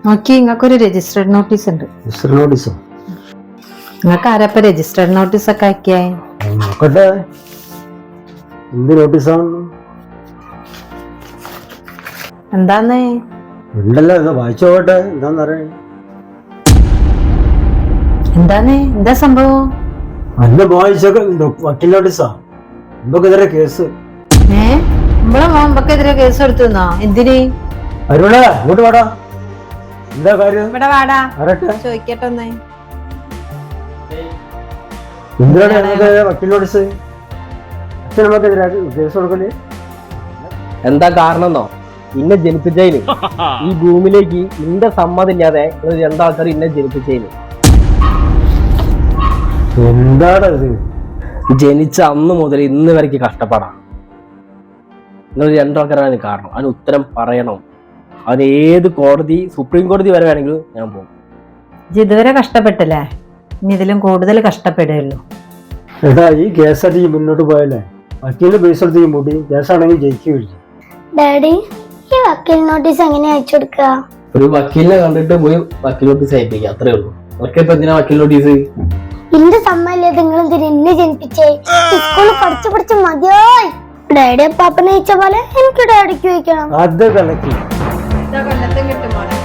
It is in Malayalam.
നോക്കി നിങ്ങൾക്കൊരു രജിസ്റ്റേർഡ് നോട്ടീസ് ഉണ്ട്. രജിസ്റ്റർ നോട്ടീസോ? നിങ്ങൾക്ക് ആരപ്പ രജിസ്റ്റേർഡ് നോട്ടീസ് ഒക്കെ ആക്കിയേ? നോക്കട്ടെ എന്ത് നോട്ടീസാണ്. എന്താന്ന് ഉണ്ടല്ലോ, എന്താ വായിച്ചു നോക്കട്ടെ എന്താന്ന് അറിയാൻ. എന്താ സംഭവം? അന്ന് വായിച്ചൊക്കെ വക്കീൽ നോട്ടീസാ. നമുക്കെതിരെ കേസ്. നമ്മളെ മോമ്പക്കെതിരെ കേസ് എടുത്തുന്നോ? എന്തിന്? അരുണേ ഇങ്ങോട്ട് വാടാ. എന്താ കാര്യം? ഇവിടെ വാടാ, അറിയട്ടെ. ചോദിക്കട്ടെ ഒന്ന്. എന്തിനാണ് ഞങ്ങൾക്ക് വക്കീൽ നോട്ടീസ്? അച്ഛൻ നമുക്കെതിരെ കേസ് കൊടുക്കല് എന്താ കാരണം എന്നോ? ഇന്നെ ജനിപ്പിച്ചതിന് ഈ ഭൂമിയിലേക്ക് ഇന്റെ സമ്മതം ഇല്ലാതെ രണ്ടാൾക്കാർ ഇന്നെ ജനിപ്പിച്ചതിന്. എന്താണ് ഇത്? ജനിച്ച അന്ന് മുതൽ ഇന്ന് വരയ്ക്ക് കഷ്ടപ്പാടാണ്. നിങ്ങൾ രണ്ടാൾക്കാരാണ് കാരണം. അതിന് ഉത്തരം പറയണം. അവന് ഏത് കോടതി, സുപ്രീം കോടതി വരെ വേണമെങ്കിലും ഞാൻ പോകും. ഇതുവരെ കഷ്ടപ്പെട്ടില്ലേ, ഇനി ഇതിലും കൂടുതൽ കഷ്ടപ്പെടുകയുള്ളൂ. എടാ ഈ കേസായിട്ട് മുന്നോട്ട് പോയല്ലേ, വക്കീലിന് പൈസ എടുത്ത് മുടി കേസാണെങ്കിൽ ജയിക്കുകയില്ല. ഡാഡി, ഈ വക്കീൽ നോട്ടീസ് എങ്ങനെ അയച്ചു കൊടുക്കുക? ഒരു വക്കീലിനെ കണ്ടിട്ട് പോയി വക്കീൽ നോട്ടീസ് അയപ്പിക്കുക, അത്രേ ഉള്ളൂ. അവർക്ക് ഇപ്പൊ എന്തിനാ വക്കീൽ നോട്ടീസ്? എന്റെ സമ്മല്ലേ നിങ്ങൾ എന്നെ ജനിപ്പിച്ചേ? സ്കൂളിൽ പഠിച്ച് മതിയായി. ഡാഡി പാപ്പനെ അയച്ച പോലെ എനിക്ക് ഡാഡിക്ക് വയ്ക്കണം. അത് കലക്കി കൊല്ലത്തും കിട്ടും മോളെ.